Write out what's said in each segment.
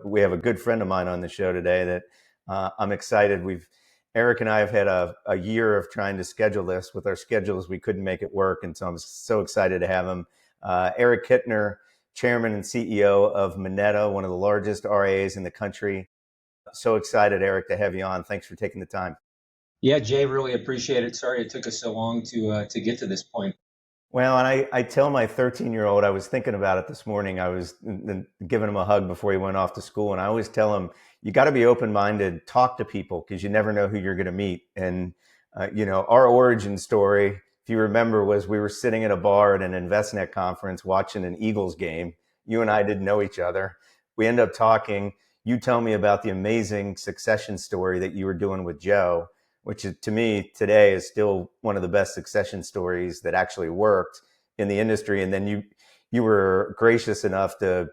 we have a good friend of mine on the show today that I'm excited. Eric and I have had a year of trying to schedule this. With our schedules, we couldn't make it work. And so I'm so excited to have him. Eric Kittner, Chairman and CEO of Moneta, one of the largest RIAs in the country. So excited, Eric, to have you on. Thanks for taking the time. Yeah, Jay, really appreciate it. Sorry it took us so long to get to this point. Well, and I tell my 13-year-old, I was thinking about it this morning. I was giving him a hug before he went off to school. And I always tell him, you got to be open-minded, talk to people, because you never know who you're going to meet. And, our origin story, if you remember, was we were sitting at a bar at an InvestNet conference watching an Eagles game. You and I didn't know each other. We end up talking. You tell me about the amazing succession story that you were doing with Joe, which is, to me today, is still one of the best succession stories that actually worked in the industry. And then you were gracious enough to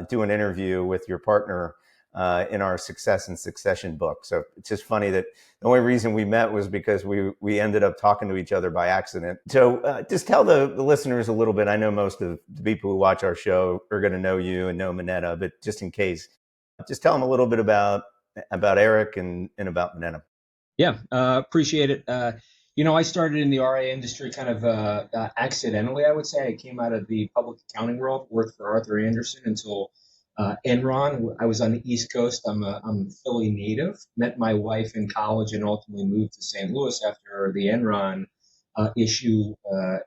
do an interview with your partner in our Success and Succession book. So it's just funny that the only reason we met was because we ended up talking to each other by accident. So just tell the listeners a little bit. I know most of the people who watch our show are going to know you and know Moneta, but just in case, just tell them a little bit about Eric and about Moneta. Yeah, appreciate it. I started in the RIA industry kind of accidentally, I would say. I came out of the public accounting world, worked for Arthur Andersen until Enron. I was on the East Coast. I'm a Philly native. Met my wife in college and ultimately moved to St. Louis after the Enron issue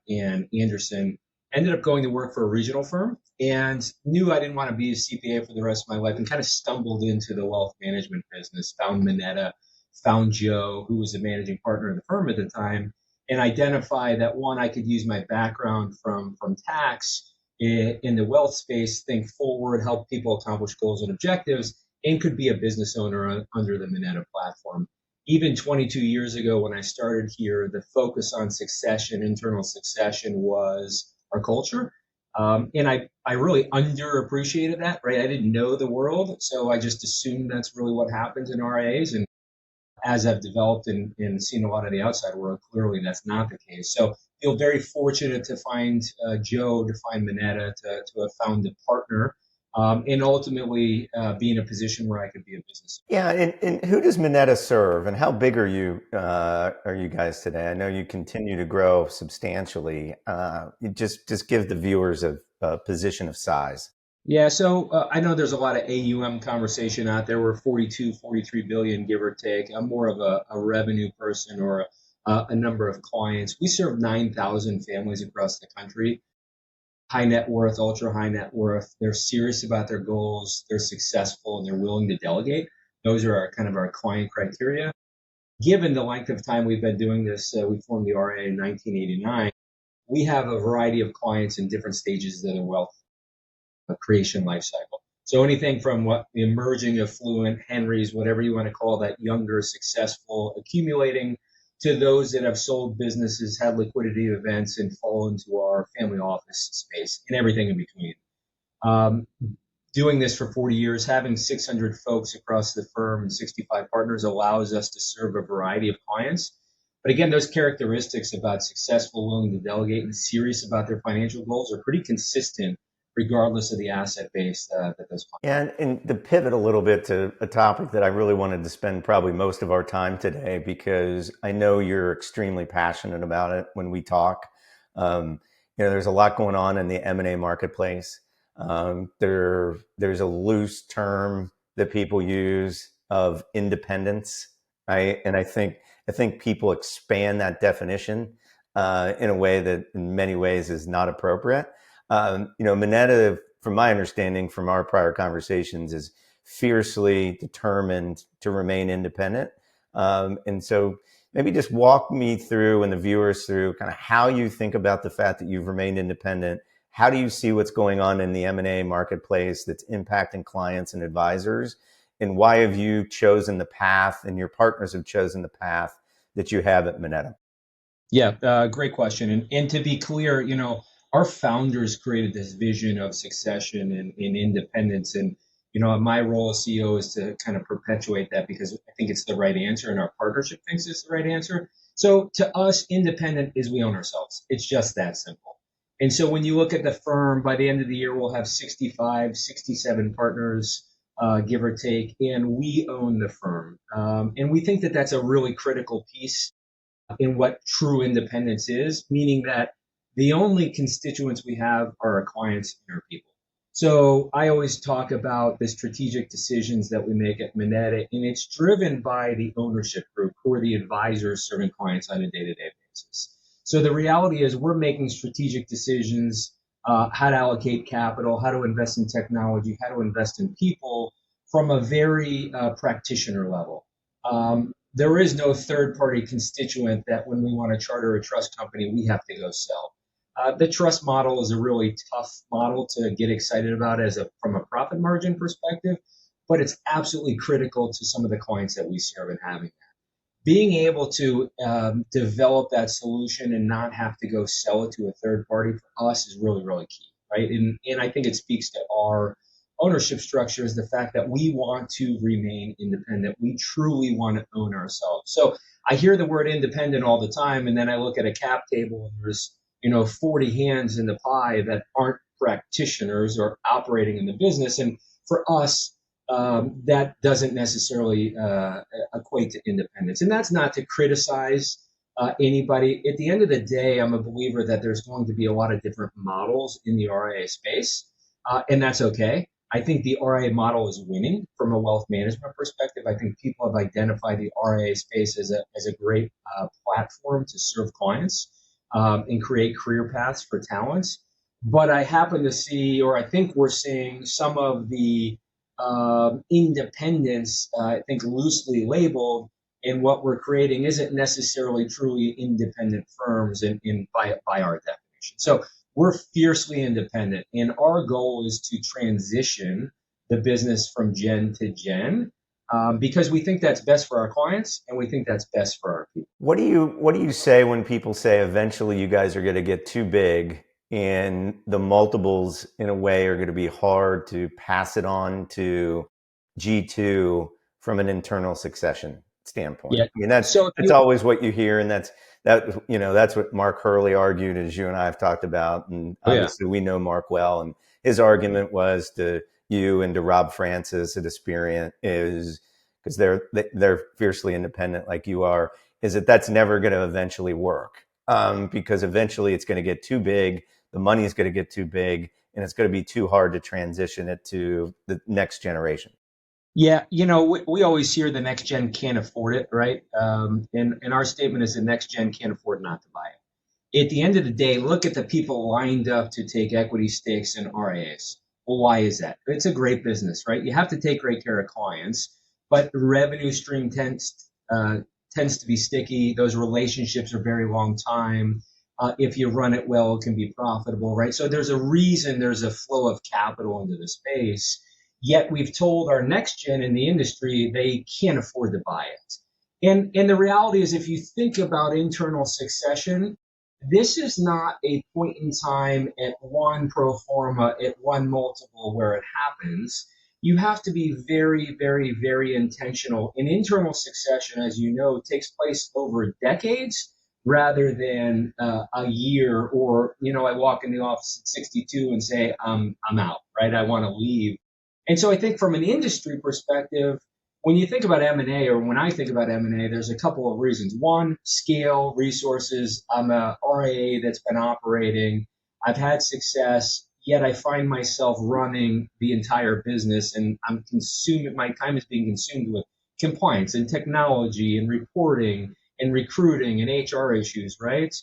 and Andersen. Ended up going to work for a regional firm and knew I didn't want to be a CPA for the rest of my life and kind of stumbled into the wealth management business, found Moneta, found Joe, who was the managing partner of the firm at the time, and identified that one, I could use my background from tax in the wealth space, think forward, help people accomplish goals and objectives, and could be a business owner under the Moneta platform. Even 22 years ago when I started here, the focus on succession, internal succession, was our culture. And I really underappreciated that, right? I didn't know the world, so I just assumed that's really what happens in RIAs. And as I've developed and seen a lot of the outside world, clearly that's not the case. So feel very fortunate to find Joe, to find Moneta, to have found a partner, and ultimately be in a position where I could be a business. Yeah, and who does Moneta serve, and how big are you guys today? I know you continue to grow substantially. You just give the viewers a position of size. Yeah, so I know there's a lot of AUM conversation out there. We're 42, 43 billion, give or take. I'm more of a revenue person or a number of clients. We serve 9,000 families across the country. High net worth, ultra high net worth. They're serious about their goals. They're successful and they're willing to delegate. Those are our client criteria. Given the length of time we've been doing this, we formed the RIA in 1989. We have a variety of clients in different stages of their wealth creation life cycle. So anything from what the emerging, affluent, Henrys, whatever you want to call that, younger, successful, accumulating, to those that have sold businesses, had liquidity events, and fall into our family office space, and everything in between. Doing this for 40 years, having 600 folks across the firm and 65 partners allows us to serve a variety of clients. But again, those characteristics about successful, willing to delegate, and serious about their financial goals are pretty consistent regardless of the asset base that those clients. Yeah, and to pivot a little bit to a topic that I really wanted to spend probably most of our time today, because I know you're extremely passionate about it when we talk. There's a lot going on in the M&A marketplace. There's a loose term that people use of independence, right? And I think people expand that definition in a way that in many ways is not appropriate. Moneta, from my understanding from our prior conversations, is fiercely determined to remain independent. And so maybe just walk me through and the viewers through kind of how you think about the fact that you've remained independent. How do you see what's going on in the M&A marketplace that's impacting clients and advisors? And why have you chosen the path, and your partners have chosen the path that you have at Moneta? Yeah, great question. And to be clear, our founders created this vision of succession and independence. And, my role as CEO is to kind of perpetuate that, because I think it's the right answer and our partnership thinks it's the right answer. So to us, independent is we own ourselves. It's just that simple. And so when you look at the firm, by the end of the year, we'll have 65, 67 partners. give or take, and we own the firm. And we think that that's a really critical piece in what true independence is, meaning that the only constituents we have are our clients and our people. So I always talk about the strategic decisions that we make at Moneta, and it's driven by the ownership group who are the advisors serving clients on a day-to-day basis. So the reality is we're making strategic decisions, how to allocate capital, how to invest in technology, how to invest in people from a very practitioner level. There is no third party constituent that when we want to charter a trust company, we have to go sell. The trust model is a really tough model to get excited about from a profit margin perspective, but it's absolutely critical to some of the clients that we serve and having that. Being able to develop that solution and not have to go sell it to a third party for us is really, really key, right? And I think it speaks to our ownership structure is the fact that we want to remain independent. We truly want to own ourselves. So I hear the word independent all the time, and then I look at a cap table and there's 40 hands in the pie that aren't practitioners or operating in the business. And for us, that doesn't necessarily equate to independence. And that's not to criticize anybody. At the end of the day, I'm a believer that there's going to be a lot of different models in the RIA space, and that's okay. I think the RIA model is winning from a wealth management perspective. I think people have identified the RIA space as a great platform to serve clients and create career paths for talents. But I happen to see, or I think we're seeing some of the independence, I think loosely labeled, and what we're creating isn't necessarily truly independent firms by our definition. So we're fiercely independent, and our goal is to transition the business from gen to gen because we think that's best for our clients and we think that's best for our people. What do you say when people say eventually you guys are going to get too big and the multiples in a way are going to be hard to pass it on to G2 from an internal succession standpoint? Yeah. I mean, that's always what you hear, and that's what Mark Hurley argued, as you and I have talked about, and obviously we know Mark well, and his argument was to you and to Rob Francis at Experian is because they're fiercely independent like you are, is that's never going to eventually work because eventually it's going to get too big, the money is going to get too big, and it's going to be too hard to transition it to the next generation. Yeah, we always hear the next gen can't afford it, right? And our statement is the next gen can't afford not to buy it. At the end of the day, look at the people lined up to take equity stakes in RIAs. Well, why is that? It's a great business, right? You have to take great care of clients, but the revenue stream tends to be sticky. Those relationships are very long time. If you run it well, it can be profitable, right? So there's a reason there's a flow of capital into the space. Yet we've told our next gen in the industry they can't afford to buy it. And the reality is, if you think about internal succession, this is not a point in time at one pro forma, at one multiple where it happens. You have to be very, very, very intentional. And internal succession, as you know, takes place over decades rather than a year or, I walk in the office at 62 and say, I'm out, right? I want to leave. And so I think from an industry perspective, when you think about M&A or when I think about M&A, there's a couple of reasons. One, scale, resources. I'm a RIA that's been operating. I've had success, yet I find myself running the entire business and my time is being consumed with compliance and technology and reporting and recruiting and HR issues, right?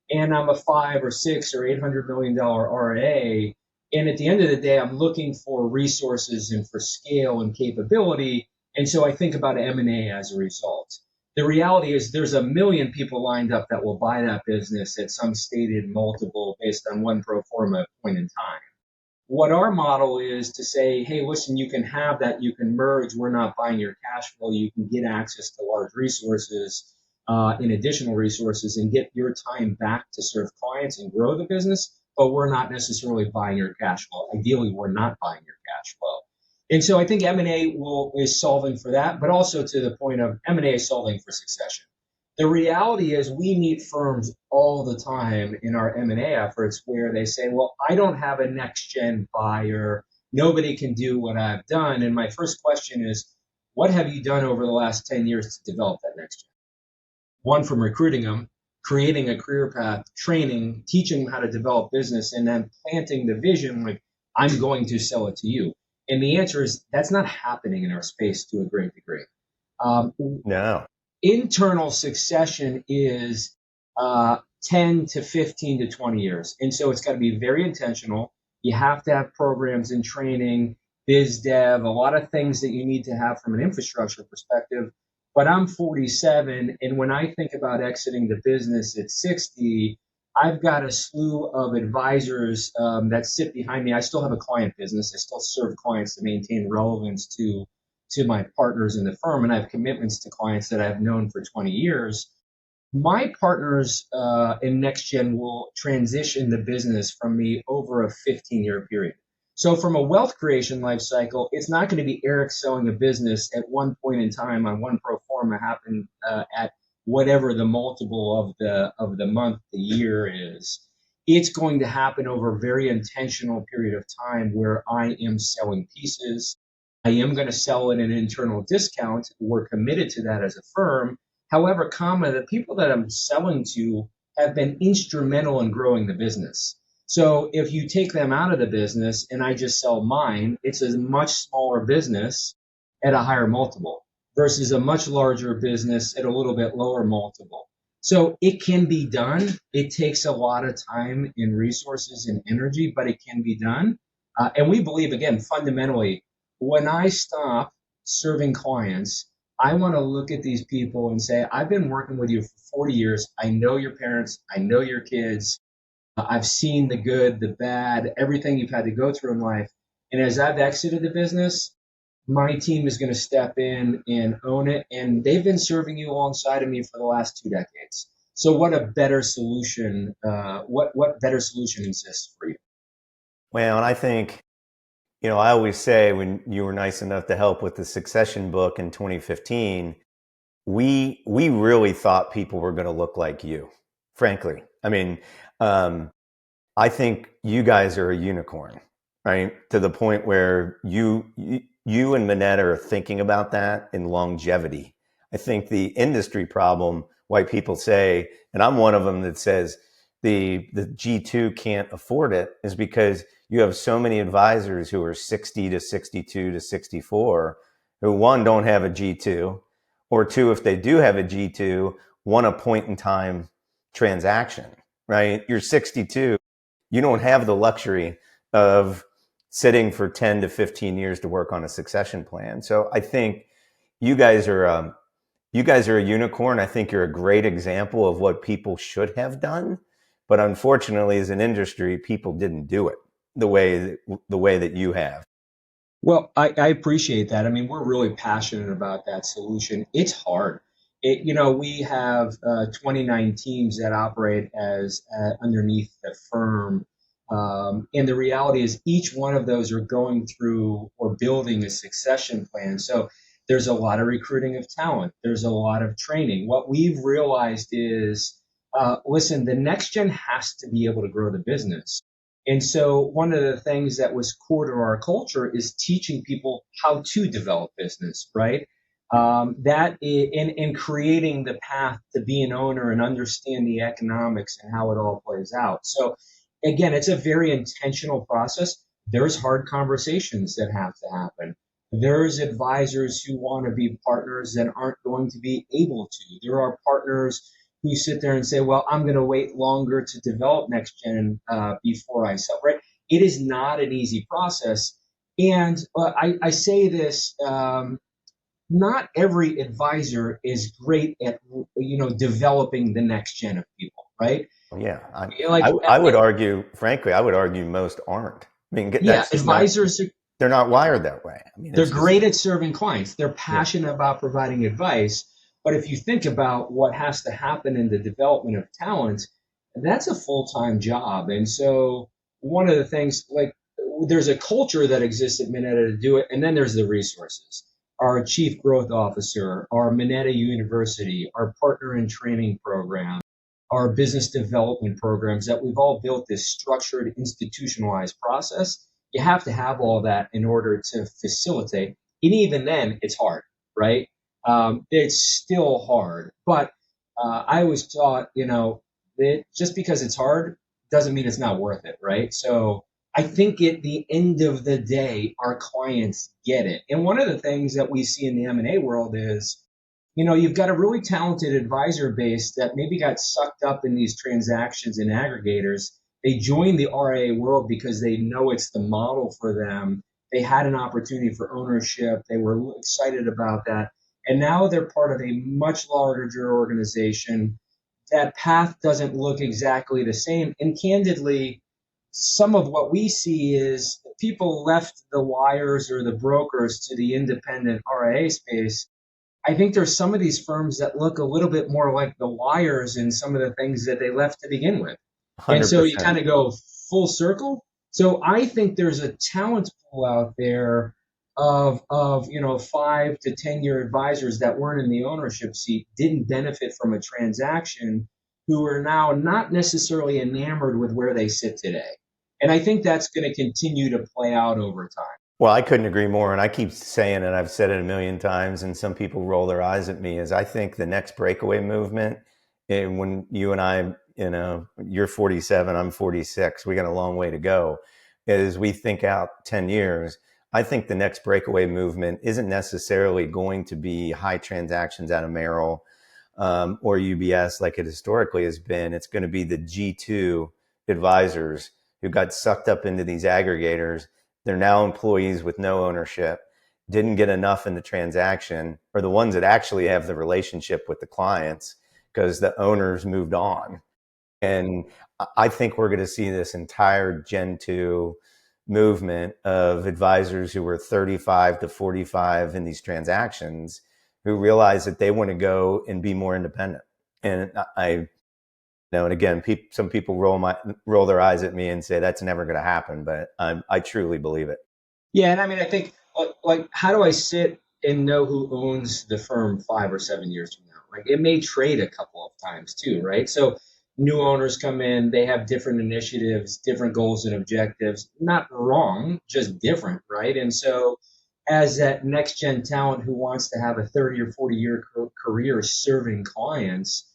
And I'm a 5 or 6 or $800 million RIA. And at the end of the day, I'm looking for resources and for scale and capability. And so I think about M&A as a result. The reality is there's a million people lined up that will buy that business at some stated multiple based on one pro forma point in time. What our model is to say, hey, listen, you can have that, you can merge. We're not buying your cash flow. You can get access to large resources and additional resources and get your time back to serve clients and grow the business. But we're not necessarily buying your cash flow. Ideally, we're not buying your cash flow. And so I think M&A is solving for that, but also to the point of M&A is solving for succession. The reality is we meet firms all the time in our M&A efforts where they say, well, I don't have a next gen buyer. nobody can do what I've done. And my first question is, what have you done over the last 10 years to develop that next gen? One, from recruiting them, creating a career path, training, teaching them how to develop business, and then planting the vision like, I'm going to sell it to you. And the answer is that's not happening in our space to a great degree. Um, No. Internal succession is 10 to 15 to 20 years. And so it's got to be very intentional. You have to have programs and training, biz dev, a lot of things that you need to have from an infrastructure perspective. But I'm 47, and when I think about exiting the business at 60, I've got a slew of advisors that sit behind me. I still have a client business. I still serve clients to maintain relevance to my partners in the firm, and I have commitments to clients that I've known for 20 years. My partners in NextGen will transition the business from me over a 15-year period. So from a wealth creation life cycle, it's not going to be Eric selling a business at one point in time on one pro forma happen at whatever the multiple of the month, the year is. It's going to happen over a very intentional period of time where I am selling pieces. I am going to sell at an internal discount. We're committed to that as a firm. However, the people that I'm selling to have been instrumental in growing the business. So if you take them out of the business and I just sell mine, it's a much smaller business at a higher multiple versus a much larger business at a little bit lower multiple. So it can be done. It takes a lot of time and resources and energy, but it can be done. And we believe, again, fundamentally, when I stop serving clients, I want to look at these people and say, I've been working with you for 40 years. I know your parents. I know your kids. I've seen the good, the bad, everything you've had to go through in life. And as I've exited the business, my team is going to step in and own it. And they've been serving you alongside of me for the last 2 decades. So what a better solution, what better solution exists for you? Well, and I think, I always say when you were nice enough to help with the succession book in 2015, we really thought people were going to look like you, frankly. I mean, I think you guys are a unicorn, right? To the point where you and Moneta are thinking about that in longevity. I think the industry problem, why people say, and I'm one of them that says the G2 can't afford it, is because you have so many advisors who are 60 to 62 to 64 who, one, don't have a G2, or two, if they do have a G2, want a point in time transaction, right? You're 62. You don't have the luxury of sitting for 10 to 15 years to work on a succession plan. So I think you guys are a unicorn. I think you're a great example of what people should have done. But unfortunately, as an industry, people didn't do it the way that you have. Well, I appreciate that. I mean, we're really passionate about that solution. It's hard. We have 29 teams that operate as underneath the firm. And the reality is each one of those are going through or building a succession plan. So there's a lot of recruiting of talent. There's a lot of training. What we've realized is, listen, the next gen has to be able to grow the business. And so one of the things that was core to our culture is teaching people how to develop business, right? That in creating the path to be an owner and understand the economics and how it all plays out. So again, it's a very intentional process. There's hard conversations that have to happen. There's advisors who want to be partners that aren't going to be able to. There are partners who sit there and say, well, I'm going to wait longer to develop next gen before I sell, right? It is not an easy process. And I say this, not every advisor is great at, developing the next gen of people, right? Yeah, Like, I would argue, frankly, I would argue most aren't. I mean, yeah, that's just not, advisors, they're not wired that way. I mean, they're it's just, great at serving clients. They're yeah. passionate about providing advice. But if you think about what has to happen in the development of talent, that's a full-time job. And so one of the things, like, there's a culture that exists at Moneta to do it, and then there's the resources. Our chief growth officer, our Moneta University, our partner in training program, our business development programs, that we've all built this structured, institutionalized process. You have to have all that in order to facilitate. And even then, it's hard, right? It's still hard. But I was taught, that just because it's hard doesn't mean it's not worth it, right? So I think at the end of the day, our clients get it. And one of the things that we see in the M&A world is, you've got a really talented advisor base that maybe got sucked up in these transactions and aggregators. They joined the RIA world because they know it's the model for them. They had an opportunity for ownership. They were excited about that. And now they're part of a much larger organization. That path doesn't look exactly the same. And candidly, some of what we see is people left the wires or the brokers to the independent RIA space. I think there's some of these firms that look a little bit more like the wires in some of the things that they left to begin with. And so you 100%. kind of go full circle. So I think there's a talent pool out there of 5 to 10 year advisors that weren't in the ownership seat, didn't benefit from a transaction, who are now not necessarily enamored with where they sit today. And I think that's going to continue to play out over time. Well, I couldn't agree more. And I keep saying it, I've said it a million times, and some people roll their eyes at me, is I think the next breakaway movement, and when you and I, you're 47, I'm 46, we got a long way to go, is we think out 10 years. I think the next breakaway movement isn't necessarily going to be high transactions out of Merrill or UBS like it historically has been. It's going to be the G2 advisors who got sucked up into these aggregators. They're now employees with no ownership, didn't get enough in the transaction, or the ones that actually have the relationship with the clients because the owners moved on. And I think we're going to see this entire Gen 2 movement of advisors who were 35 to 45 in these transactions who realize that they want to go and be more independent. And I know, and again, some people roll their eyes at me and say that's never going to happen, but I truly believe it. Yeah, and I mean, I think like, how do I sit and know who owns the firm 5 or 7 years from now? Like, it may trade a couple of times too, right? So new owners come in, they have different initiatives, different goals and objectives. Not wrong, just different, right? And so as that next gen talent who wants to have a 30 or 40 year career serving clients,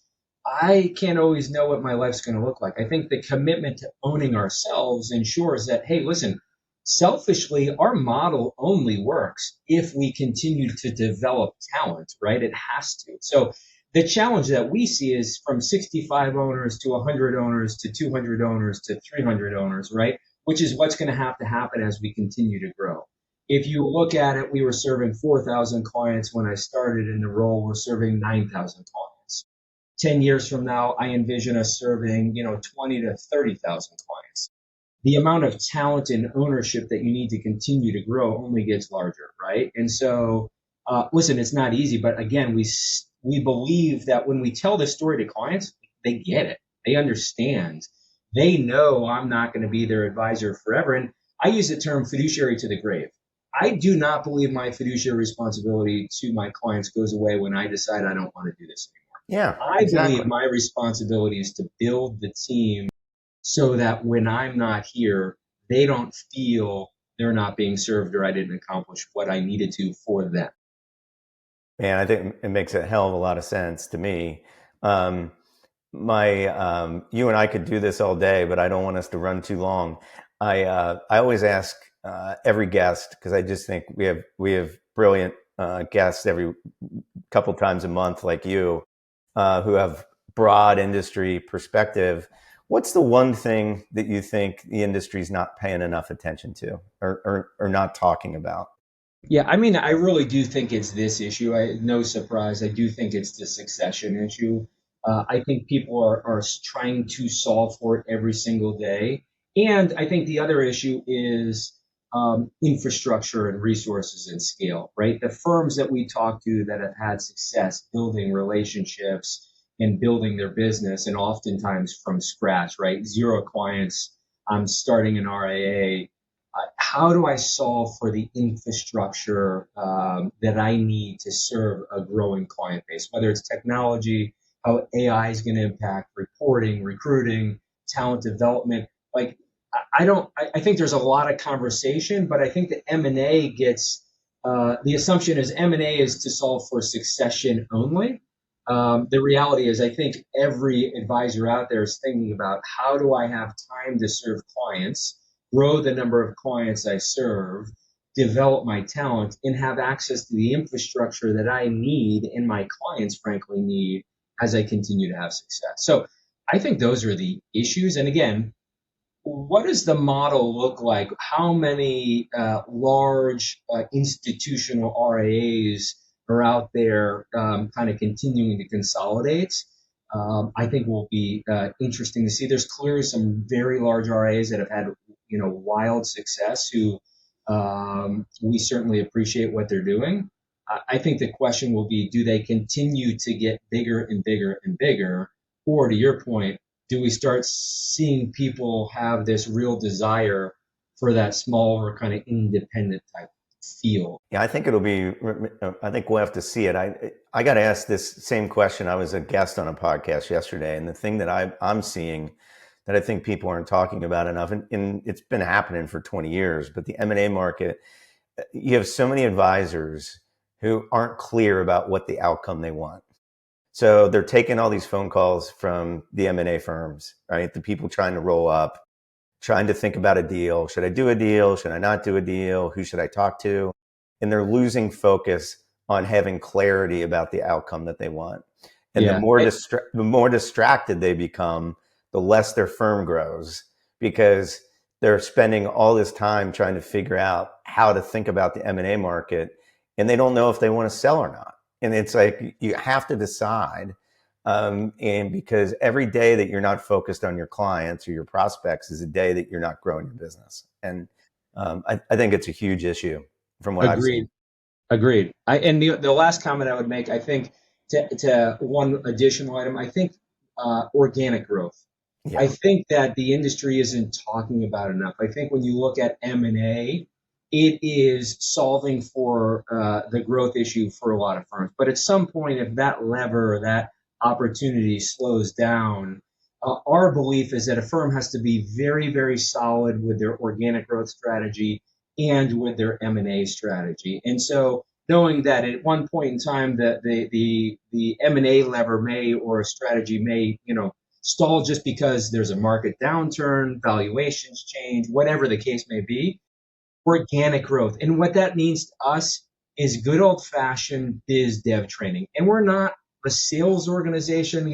I can't always know what my life's going to look like. I think the commitment to owning ourselves ensures that, hey, listen, selfishly, our model only works if we continue to develop talent, right? It has to. So the challenge that we see is from 65 owners to 100 owners to 200 owners to 300 owners, right? Which is what's going to happen as we continue to grow. If you look at it, we were serving 4,000 clients when I started in the role. We're serving 9,000 clients. 10 years from now, I envision us serving, 20 to 30,000 clients. The amount of talent and ownership that you need to continue to grow only gets larger, right? And so, listen, it's not easy, but again, we believe that when we tell this story to clients, they get it, they understand, they know I'm not going to be their advisor forever. And I use the term fiduciary to the grave. I do not believe my fiduciary responsibility to my clients goes away when I decide I don't want to do this Yeah, anymore. I believe exactly. my responsibility is to build the team so that when I'm not here, they don't feel they're not being served or I didn't accomplish what I needed to for them. And I think it makes a hell of a lot of sense to me. Um, you and I could do this all day, but I don't want us to run too long. I always ask every guest, because I just think we have brilliant guests every couple times a month, like you, who have broad industry perspective. What's the one thing that you think the industry's not paying enough attention to, or not talking about? Yeah, I mean, I really do think it's this issue. No surprise, I do think it's the succession issue. I think people are trying to solve for it every single day. And I think the other issue is infrastructure and resources and scale, right? The firms that we talk to that have had success building relationships and building their business, and oftentimes from scratch, right? Zero clients, I'm starting an RIA. How do I solve for the infrastructure that I need to serve a growing client base, whether it's technology, how AI is going to impact reporting, recruiting, talent development. Like, I think there's a lot of conversation, but I think the M&A gets, the assumption is M&A is to solve for succession only. The reality is, I think every advisor out there is thinking about how do I have time to serve clients, grow the number of clients I serve, develop my talent, and have access to the infrastructure that I need and my clients, frankly, need as I continue to have success. So I think those are the issues. And again, what does the model look like? How many large institutional RIAs are out there kind of continuing to consolidate? I think will be interesting to see. There's clearly some very large RIAs that have had wild success who we certainly appreciate what they're doing. I think the question will be, do they continue to get bigger and bigger and bigger? Or to your point, do we start seeing people have this real desire for that smaller kind of independent type feel? Yeah, I think it'll be. I think we'll have to see it. I got asked this same question. I was a guest on a podcast yesterday, and the thing that I'm seeing that I think people aren't talking about enough, and it's been happening for 20 years, but the M&A market, you have so many advisors who aren't clear about what the outcome they want. So they're taking all these phone calls from the M&A firms, right? The people trying to roll up, trying to think about a deal. Should I do a deal? Should I not do a deal? Who should I talk to? And they're losing focus on having clarity about the outcome that they want. And Yeah. the more distracted they become, the less their firm grows, because they're spending all this time trying to figure out how to think about the M&A market, and they don't know if they want to sell or not. And it's like, you have to decide. And because every day that you're not focused on your clients or your prospects is a day that you're not growing your business. And I think it's a huge issue from what I've Agreed. seen. Agreed. And the last comment I would make, I think, to one additional item, I think organic growth. I Yeah. think that the industry isn't talking about enough. I think when you look at M&A, it is solving for the growth issue for a lot of firms. But at some point, if that lever, that opportunity slows down, our belief is that a firm has to be very, very solid with their organic growth strategy and with their M&A strategy. And so knowing that at one point in time that the M&A lever may, or a strategy may, stall just because there's a market downturn, valuations change, whatever the case may be, organic growth. And what that means to us is good old fashioned biz dev training. And we're not a sales organization,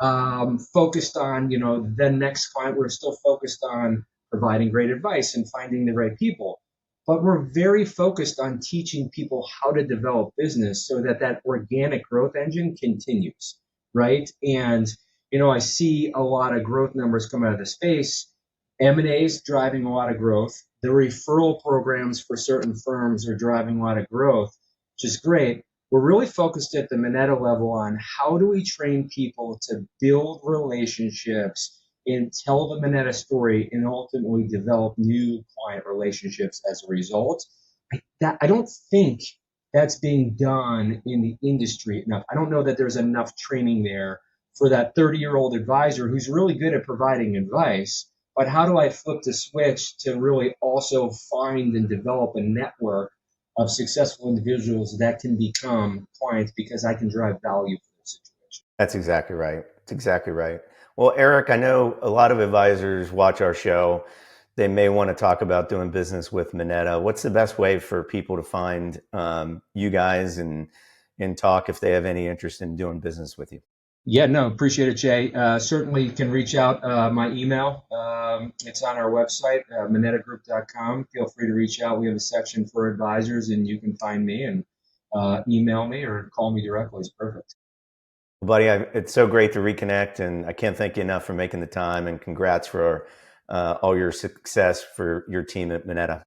focused on, the next client. We're still focused on providing great advice and finding the right people. But we're very focused on teaching people how to develop business so that that organic growth engine continues, right? And, I see a lot of growth numbers come out of the space. M&A is driving a lot of growth. The referral programs for certain firms are driving a lot of growth, which is great. We're really focused at the Moneta level on how do we train people to build relationships and tell the Moneta story and ultimately develop new client relationships as a result. I don't think that's being done in the industry enough. I don't know that there's enough training there for that 30-year-old advisor who's really good at providing advice. But how do I flip the switch to really also find and develop a network of successful individuals that can become clients because I can drive value for the situation? That's exactly right. That's exactly right. Well, Eric, I know a lot of advisors watch our show. They may want to talk about doing business with Moneta. What's the best way for people to find you guys and talk if they have any interest in doing business with you? Yeah, no, appreciate it, Jay. Certainly can reach out. My email, it's on our website, monetagroup.com. Feel free to reach out. We have a section for advisors, and you can find me and email me or call me directly. It's perfect. Well, buddy, it's so great to reconnect, and I can't thank you enough for making the time, and congrats for all your success for your team at Moneta.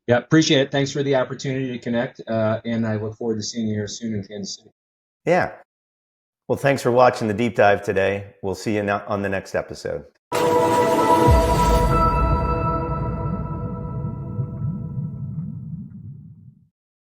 Yeah, appreciate it. Thanks for the opportunity to connect, and I look forward to seeing you here soon in Kansas City. Yeah. Well, thanks for watching the deep dive today. We'll see you on the next episode.